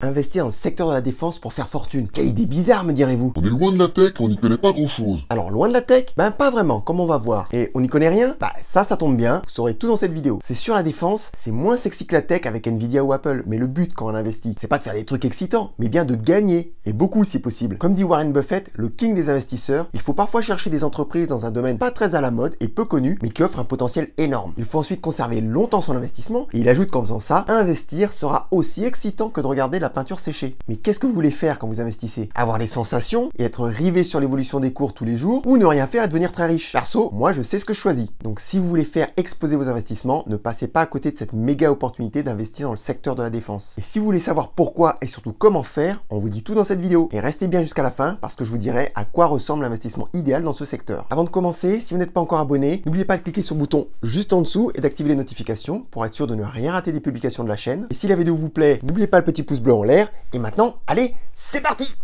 Investir dans le secteur de la défense pour faire fortune. Quelle idée bizarre, me direz-vous. On est loin de la tech, on n'y connaît pas grand-chose. Alors, loin de la tech? Ben, pas vraiment, comme on va voir. Et on n'y connaît rien? Bah, ça tombe bien, vous saurez tout dans cette vidéo. C'est sur la défense, c'est moins sexy que la tech avec Nvidia ou Apple, mais le but quand on investit, c'est pas de faire des trucs excitants, mais bien de gagner, et beaucoup si possible. Comme dit Warren Buffett, le king des investisseurs, il faut parfois chercher des entreprises dans un domaine pas très à la mode et peu connu, mais qui offre un potentiel énorme. Il faut ensuite conserver longtemps son investissement, et il ajoute qu'en faisant ça, investir sera aussi excitant que de regarder la peinture sécher. Mais qu'est-ce que vous voulez faire quand vous investissez? Avoir les sensations et être rivé sur l'évolution des cours tous les jours, ou ne rien faire et devenir très riche? Perso, moi je sais ce que je choisis. Donc si vous voulez faire exploser vos investissements, ne passez pas à côté de cette méga opportunité d'investir dans le secteur de la défense. Et si vous voulez savoir pourquoi et surtout comment faire, on vous dit tout dans cette vidéo. Et restez bien jusqu'à la fin parce que je vous dirai à quoi ressemble l'investissement idéal dans ce secteur. Avant de commencer, si vous n'êtes pas encore abonné, n'oubliez pas de cliquer sur le bouton juste en dessous et d'activer les notifications pour être sûr de ne rien rater des publications de la chaîne. Et si la vidéo vous plaît, n'oubliez pas le petit pouce bleu en l'air. Et maintenant, allez, c'est parti!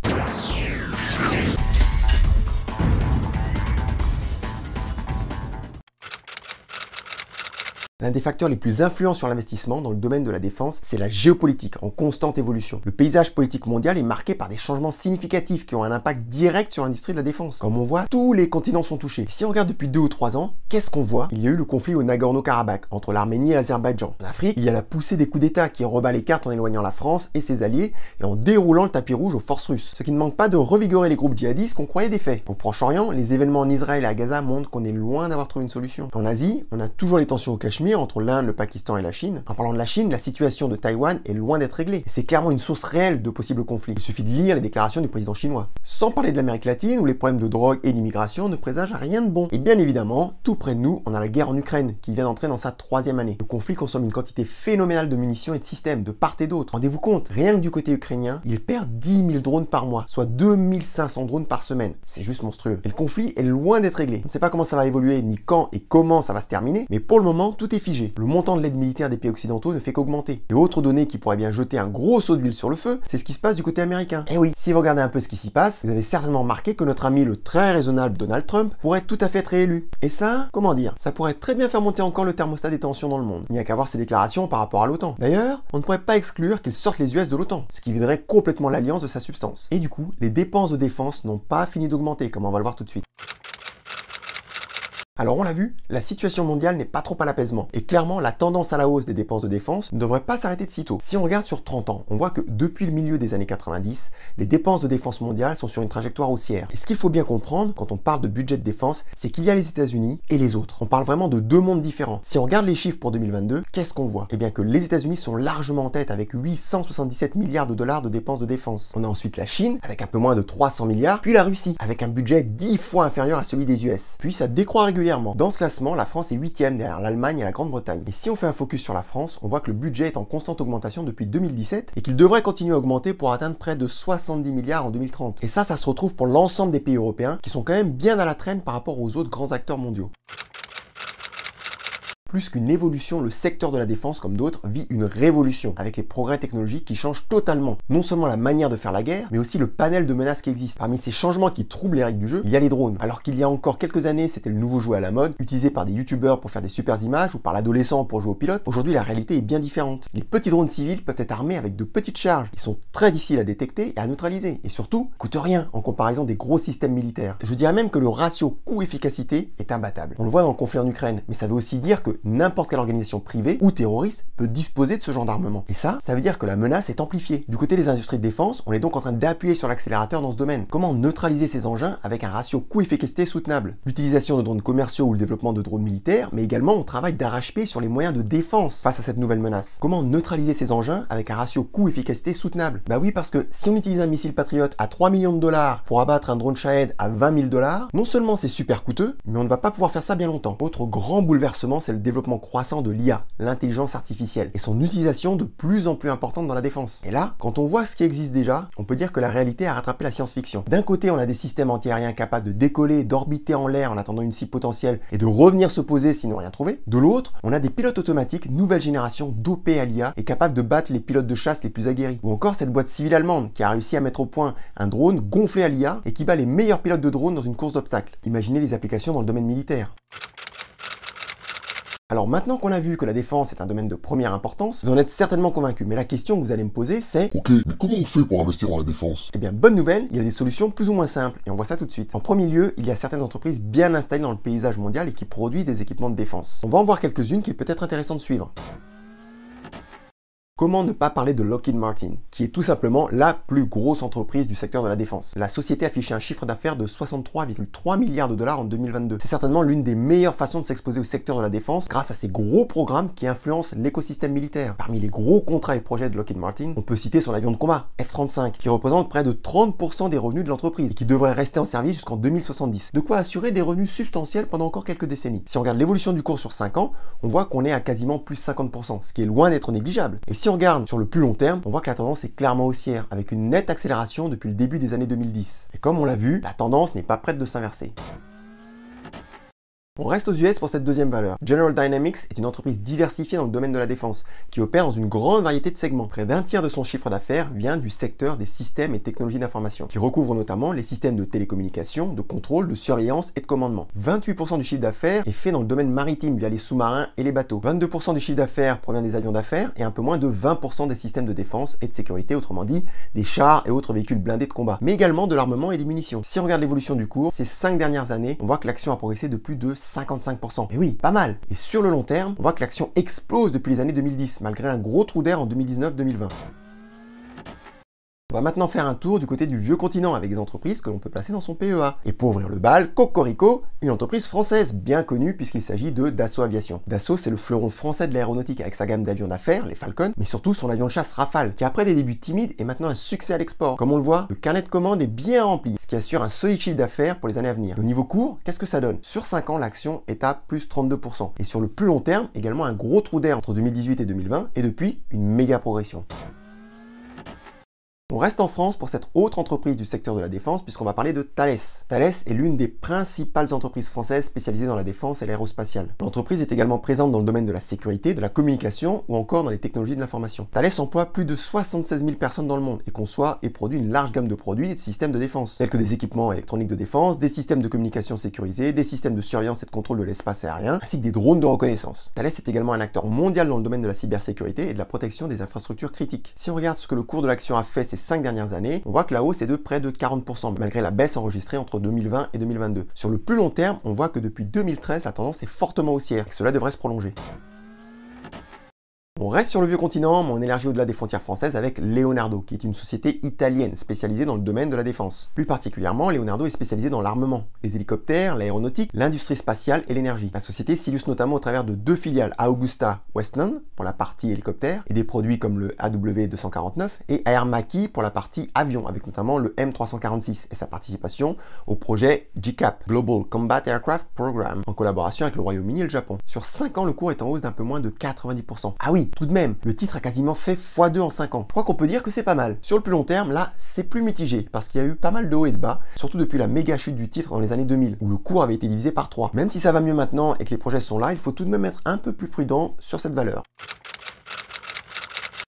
L'un des facteurs les plus influents sur l'investissement dans le domaine de la défense, c'est la géopolitique en constante évolution. Le paysage politique mondial est marqué par des changements significatifs qui ont un impact direct sur l'industrie de la défense. Comme on voit, tous les continents sont touchés. Si on regarde depuis 2 ou 3 ans, qu'est-ce qu'on voit? Il y a eu le conflit au Nagorno-Karabakh entre l'Arménie et l'Azerbaïdjan. En Afrique, il y a la poussée des coups d'État qui rebat les cartes en éloignant la France et ses alliés et en déroulant le tapis rouge aux forces russes. Ce qui ne manque pas de revigorer les groupes djihadistes qu'on croyait défaits. Au Proche-Orient, les événements en Israël et à Gaza montrent qu'on est loin d'avoir trouvé une solution. En Asie, on a toujours les tensions au Cachemire entre l'Inde, le Pakistan et la Chine. En parlant de la Chine, la situation de Taïwan est loin d'être réglée. C'est clairement une source réelle de possibles conflits. Il suffit de lire les déclarations du président chinois. Sans parler de l'Amérique latine, où les problèmes de drogue et d'immigration ne présagent rien de bon. Et bien évidemment, tout près de nous, on a la guerre en Ukraine, qui vient d'entrer dans sa 3e année. Le conflit consomme une quantité phénoménale de munitions et de systèmes, de part et d'autre. Rendez-vous compte, rien que du côté ukrainien, il perd 10 000 drones par mois, soit 2500 drones par semaine. C'est juste monstrueux. Et le conflit est loin d'être réglé. On ne sait pas comment ça va évoluer, ni quand et comment ça va se terminer, mais pour le moment, tout est figé. Le montant de l'aide militaire des pays occidentaux ne fait qu'augmenter. Et autre donnée qui pourrait bien jeter un gros seau d'huile sur le feu, c'est ce qui se passe du côté américain. Et oui, si vous regardez un peu ce qui s'y passe, vous avez certainement remarqué que notre ami le très raisonnable Donald Trump pourrait tout à fait être réélu. Et ça, comment dire, ça pourrait très bien faire monter encore le thermostat des tensions dans le monde. Il n'y a qu'à voir ses déclarations par rapport à l'OTAN. D'ailleurs, on ne pourrait pas exclure qu'il sorte les US de l'OTAN, ce qui viderait complètement l'alliance de sa substance. Et du coup, les dépenses de défense n'ont pas fini d'augmenter, comme on va le voir tout de suite. Alors on l'a vu, la situation mondiale n'est pas trop à l'apaisement, et clairement la tendance à la hausse des dépenses de défense ne devrait pas s'arrêter de sitôt. Si on regarde sur 30 ans, on voit que depuis le milieu des années 90, les dépenses de défense mondiale sont sur une trajectoire haussière. Et ce qu'il faut bien comprendre quand on parle de budget de défense, c'est qu'il y a les États-Unis et les autres. On parle vraiment de 2 mondes différents. Si on regarde les chiffres pour 2022, qu'est-ce qu'on voit? Eh bien que les États-Unis sont largement en tête avec 877 milliards de dollars de dépenses de défense. On a ensuite la Chine avec un peu moins de 300 milliards, puis la Russie avec un budget 10 fois inférieur à celui des US. Puis ça décroît régulièrement. Dans ce classement, la France est 8e derrière l'Allemagne et la Grande-Bretagne. Et si on fait un focus sur la France, on voit que le budget est en constante augmentation depuis 2017 et qu'il devrait continuer à augmenter pour atteindre près de 70 milliards en 2030. Et ça se retrouve pour l'ensemble des pays européens qui sont quand même bien à la traîne par rapport aux autres grands acteurs mondiaux. Plus qu'une évolution, le secteur de la défense, comme d'autres, vit une révolution avec les progrès technologiques qui changent totalement non seulement la manière de faire la guerre, mais aussi le panel de menaces qui existent. Parmi ces changements qui troublent les règles du jeu, il y a les drones. Alors qu'il y a encore quelques années, c'était le nouveau jouet à la mode, utilisé par des youtubeurs pour faire des super images ou par l'adolescent pour jouer au pilote, aujourd'hui la réalité est bien différente. Les petits drones civils peuvent être armés avec de petites charges. Ils sont très difficiles à détecter et à neutraliser. Et surtout, coûtent rien en comparaison des gros systèmes militaires. Je dirais même que le ratio coût-efficacité est imbattable. On le voit dans le conflit en Ukraine, mais ça veut aussi dire que n'importe quelle organisation privée ou terroriste peut disposer de ce genre d'armement. Et ça veut dire que la menace est amplifiée. Du côté des industries de défense, on est donc en train d'appuyer sur l'accélérateur dans ce domaine. Comment neutraliser ces engins avec un ratio coût-efficacité soutenable? L'utilisation de drones commerciaux ou le développement de drones militaires, mais également on travaille d'arrache-pied sur les moyens de défense face à cette nouvelle menace. Comment neutraliser ces engins avec un ratio coût-efficacité soutenable? Bah oui, parce que si on utilise un missile Patriot à 3 millions de dollars pour abattre un drone Shahed à 20 000 $, non seulement c'est super coûteux, mais on ne va pas pouvoir faire ça bien longtemps. Autre grand bouleversement, c'est le développement croissant de l'IA, l'intelligence artificielle, et son utilisation de plus en plus importante dans la défense. Et là, quand on voit ce qui existe déjà, on peut dire que la réalité a rattrapé la science-fiction. D'un côté, on a des systèmes antiaériens capables de décoller, d'orbiter en l'air en attendant une cible potentielle et de revenir se poser s'ils n'ont rien trouvé. De l'autre, on a des pilotes automatiques nouvelle génération dopés à l'IA et capables de battre les pilotes de chasse les plus aguerris. Ou encore cette boîte civile allemande qui a réussi à mettre au point un drone gonflé à l'IA et qui bat les meilleurs pilotes de drone dans une course d'obstacles. Imaginez les applications dans le domaine militaire. Alors maintenant qu'on a vu que la défense est un domaine de première importance, vous en êtes certainement convaincu, mais la question que vous allez me poser c'est... Ok, mais comment on fait pour investir dans la défense? Eh bien, bonne nouvelle, il y a des solutions plus ou moins simples, et on voit ça tout de suite. En premier lieu, il y a certaines entreprises bien installées dans le paysage mondial et qui produisent des équipements de défense. On va en voir quelques-unes qui est peut-être intéressant de suivre. Comment ne pas parler de Lockheed Martin, qui est tout simplement la plus grosse entreprise du secteur de la défense. La société affichait un chiffre d'affaires de 63,3 milliards de dollars en 2022. C'est certainement l'une des meilleures façons de s'exposer au secteur de la défense grâce à ces gros programmes qui influencent l'écosystème militaire. Parmi les gros contrats et projets de Lockheed Martin, on peut citer son avion de combat, F-35, qui représente près de 30% des revenus de l'entreprise et qui devrait rester en service jusqu'en 2070. De quoi assurer des revenus substantiels pendant encore quelques décennies. Si on regarde l'évolution du cours sur 5 ans, on voit qu'on est à quasiment plus 50%, ce qui est loin d'être négligeable. Et si on regarde sur le plus long terme, on voit que la tendance est clairement haussière, avec une nette accélération depuis le début des années 2010. Et comme on l'a vu, la tendance n'est pas prête de s'inverser. On reste aux US pour cette deuxième valeur. General Dynamics est une entreprise diversifiée dans le domaine de la défense, qui opère dans une grande variété de segments. Près d'un tiers de son chiffre d'affaires vient du secteur des systèmes et technologies d'information, qui recouvre notamment les systèmes de télécommunication, de contrôle, de surveillance et de commandement. 28% du chiffre d'affaires est fait dans le domaine maritime via les sous-marins et les bateaux. 22% du chiffre d'affaires provient des avions d'affaires et un peu moins de 20% des systèmes de défense et de sécurité, autrement dit, des chars et autres véhicules blindés de combat, mais également de l'armement et des munitions. Si on regarde l'évolution du cours, ces 5 dernières années, on voit que l'action a progressé de plus de 55%. Et oui, pas mal. Et sur le long terme, on voit que l'action explose depuis les années 2010, malgré un gros trou d'air en 2019-2020. On va maintenant faire un tour du côté du vieux continent avec des entreprises que l'on peut placer dans son PEA. Et pour ouvrir le bal, Cocorico, une entreprise française bien connue puisqu'il s'agit de Dassault Aviation. Dassault, c'est le fleuron français de l'aéronautique avec sa gamme d'avions d'affaires, les Falcon, mais surtout son avion de chasse Rafale, qui après des débuts timides est maintenant un succès à l'export. Comme on le voit, le carnet de commandes est bien rempli, ce qui assure un solide chiffre d'affaires pour les années à venir. Au niveau court, qu'est-ce que ça donne? Sur 5 ans, l'action est à plus 32%. Et sur le plus long terme, également un gros trou d'air entre 2018 et 2020, et depuis, une méga progression. On reste en France pour cette autre entreprise du secteur de la défense puisqu'on va parler de Thales. Thales est l'une des principales entreprises françaises spécialisées dans la défense et l'aérospatiale. L'entreprise est également présente dans le domaine de la sécurité, de la communication ou encore dans les technologies de l'information. Thales emploie plus de 76 000 personnes dans le monde et conçoit et produit une large gamme de produits et de systèmes de défense, tels que des équipements électroniques de défense, des systèmes de communication sécurisés, des systèmes de surveillance et de contrôle de l'espace aérien, ainsi que des drones de reconnaissance. Thales est également un acteur mondial dans le domaine de la cybersécurité et de la protection des infrastructures critiques. Si on regarde ce que le cours de l'action a fait ces 5 dernières années, on voit que la hausse est de près de 40%, malgré la baisse enregistrée entre 2020 et 2022. Sur le plus long terme, on voit que depuis 2013, la tendance est fortement haussière et que cela devrait se prolonger. On reste sur le vieux continent, mais on élargit au-delà des frontières françaises avec Leonardo, qui est une société italienne spécialisée dans le domaine de la défense. Plus particulièrement, Leonardo est spécialisé dans l'armement, les hélicoptères, l'aéronautique, l'industrie spatiale et l'énergie. La société s'illustre notamment au travers de 2 filiales, Augusta Westland pour la partie hélicoptère et des produits comme le AW249 et Air Macchi pour la partie avion, avec notamment le M346 et sa participation au projet GCAP, Global Combat Aircraft Program, en collaboration avec le Royaume-Uni et le Japon. Sur 5 ans, le cours est en hausse d'un peu moins de 90%. Ah oui, tout de même, le titre a quasiment fait x2 en 5 ans. Je crois qu'on peut dire que c'est pas mal. Sur le plus long terme, là, c'est plus mitigé, parce qu'il y a eu pas mal de hauts et de bas, surtout depuis la méga chute du titre dans les années 2000, où le cours avait été divisé par 3. Même si ça va mieux maintenant et que les projets sont là, il faut tout de même être un peu plus prudent sur cette valeur.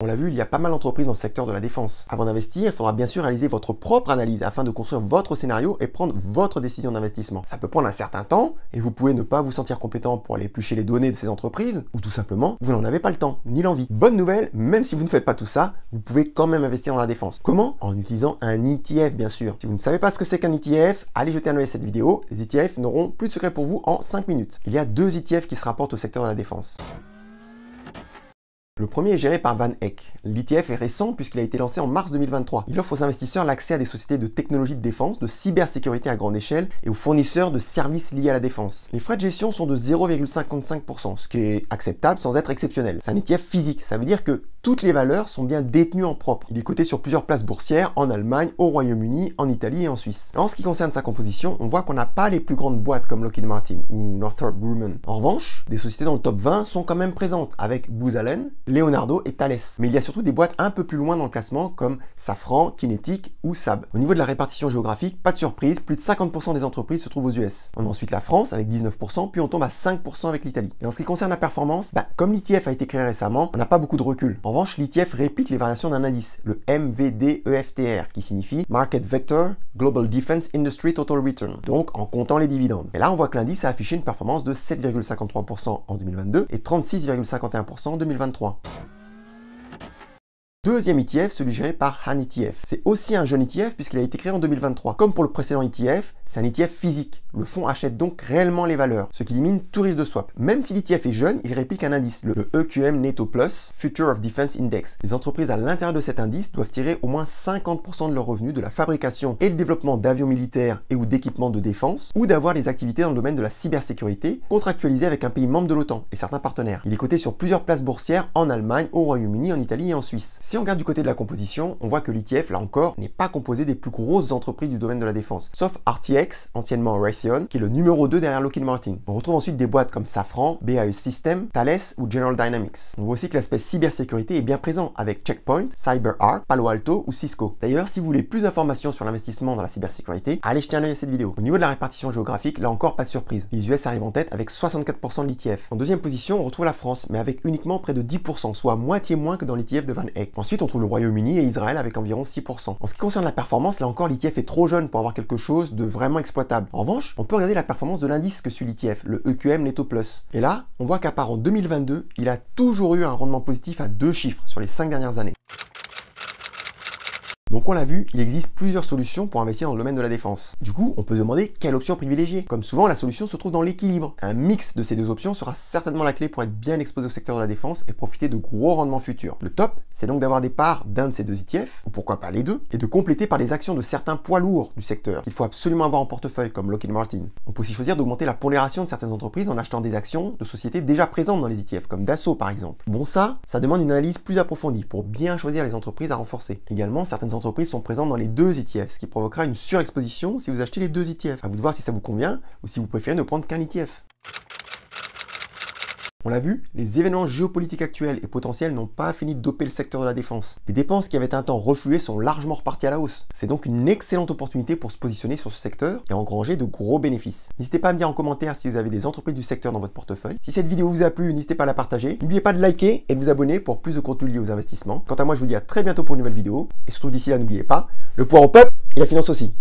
On l'a vu, il y a pas mal d'entreprises dans le secteur de la défense. Avant d'investir, il faudra bien sûr réaliser votre propre analyse afin de construire votre scénario et prendre votre décision d'investissement. Ça peut prendre un certain temps et vous pouvez ne pas vous sentir compétent pour aller éplucher les données de ces entreprises ou tout simplement, vous n'en avez pas le temps ni l'envie. Bonne nouvelle, même si vous ne faites pas tout ça, vous pouvez quand même investir dans la défense. Comment? En utilisant un ETF bien sûr. Si vous ne savez pas ce que c'est qu'un ETF, allez jeter un œil à cette vidéo. Les ETF n'auront plus de secret pour vous en 5 minutes. Il y a 2 ETF qui se rapportent au secteur de la défense. Le premier est géré par Van Eck. L'ETF est récent puisqu'il a été lancé en mars 2023. Il offre aux investisseurs l'accès à des sociétés de technologie de défense, de cybersécurité à grande échelle et aux fournisseurs de services liés à la défense. Les frais de gestion sont de 0,55%, ce qui est acceptable sans être exceptionnel. C'est un ETF physique, ça veut dire que toutes les valeurs sont bien détenues en propre. Il est coté sur plusieurs places boursières en Allemagne, au Royaume-Uni, en Italie et en Suisse. En ce qui concerne sa composition, on voit qu'on n'a pas les plus grandes boîtes comme Lockheed Martin ou Northrop Grumman. En revanche, des sociétés dans le top 20 sont quand même présentes avec Booz Allen, Leonardo et Thales. Mais il y a surtout des boîtes un peu plus loin dans le classement comme Safran, Kinetic ou Saab. Au niveau de la répartition géographique, pas de surprise, plus de 50% des entreprises se trouvent aux US. On a ensuite la France avec 19%, puis on tombe à 5% avec l'Italie. Et en ce qui concerne la performance, comme l'ETF a été créé récemment, on n'a pas beaucoup de recul. En revanche, l'ETF réplique les variations d'un indice, le MVDEFTR, qui signifie Market Vector Global Defense Industry Total Return, donc en comptant les dividendes. Et là, on voit que l'indice a affiché une performance de 7,53% en 2022 et 36,51% en 2023. Deuxième ETF, celui géré par Han ETF. C'est aussi un jeune ETF puisqu'il a été créé en 2023. Comme pour le précédent ETF, c'est un ETF physique. Le fonds achète donc réellement les valeurs, ce qui élimine tout risque de swap. Même si l'ETF est jeune, il réplique un indice, le EQM NATO Plus Future of Defense Index. Les entreprises à l'intérieur de cet indice doivent tirer au moins 50% de leurs revenus de la fabrication et le développement d'avions militaires et ou d'équipements de défense, ou d'avoir des activités dans le domaine de la cybersécurité contractualisées avec un pays membre de l'OTAN et certains partenaires. Il est coté sur plusieurs places boursières en Allemagne, au Royaume-Uni, en Italie et en Suisse. Si on regarde du côté de la composition, on voit que l'ETF, là encore, n'est pas composé des plus grosses entreprises du domaine de la défense, sauf RTX, anciennement Raytheon, qui est le numéro 2 derrière Lockheed Martin. On retrouve ensuite des boîtes comme Safran, BAE Systems, Thales ou General Dynamics. On voit aussi que l'aspect cybersécurité est bien présent avec Checkpoint, CyberArk, Palo Alto ou Cisco. D'ailleurs, si vous voulez plus d'informations sur l'investissement dans la cybersécurité, allez jeter un œil à cette vidéo. Au niveau de la répartition géographique, là encore, pas de surprise. Les US arrivent en tête avec 64% de l'ETF. En deuxième position, on retrouve la France, mais avec uniquement près de 10%, soit moitié moins que dans l'ETF de Van Eck. Ensuite, on trouve le Royaume-Uni et Israël avec environ 6%. En ce qui concerne la performance, là encore, l'ETF est trop jeune pour avoir quelque chose de vraiment exploitable. En revanche, on peut regarder la performance de l'indice que suit l'ETF, le EQM NATO Plus. Et là, on voit qu'à part en 2022, il a toujours eu un rendement positif à 2 chiffres sur les 5 dernières années. Donc on l'a vu, il existe plusieurs solutions pour investir dans le domaine de la défense. Du coup, on peut se demander quelle option privilégier. Comme souvent, la solution se trouve dans l'équilibre. Un mix de ces deux options sera certainement la clé pour être bien exposé au secteur de la défense et profiter de gros rendements futurs. Le top, c'est donc d'avoir des parts d'un de ces deux ETF, ou pourquoi pas les deux, et de compléter par des actions de certains poids lourds du secteur qu'il faut absolument avoir en portefeuille, comme Lockheed Martin. On peut aussi choisir d'augmenter la pondération de certaines entreprises en achetant des actions de sociétés déjà présentes dans les ETF, comme Dassault par exemple. Bon ça demande une analyse plus approfondie pour bien choisir les entreprises à renforcer. Également, certaines entreprises sont présentes dans les deux ETF, ce qui provoquera une surexposition si vous achetez les deux ETF. À vous de voir si ça vous convient ou si vous préférez ne prendre qu'un ETF. On l'a vu, les événements géopolitiques actuels et potentiels n'ont pas fini de doper le secteur de la défense. Les dépenses qui avaient un temps refluées sont largement reparties à la hausse. C'est donc une excellente opportunité pour se positionner sur ce secteur et engranger de gros bénéfices. N'hésitez pas à me dire en commentaire si vous avez des entreprises du secteur dans votre portefeuille. Si cette vidéo vous a plu, n'hésitez pas à la partager. N'oubliez pas de liker et de vous abonner pour plus de contenu lié aux investissements. Quant à moi, je vous dis à très bientôt pour une nouvelle vidéo. Et surtout d'ici là, n'oubliez pas, le pouvoir au peuple et la finance aussi.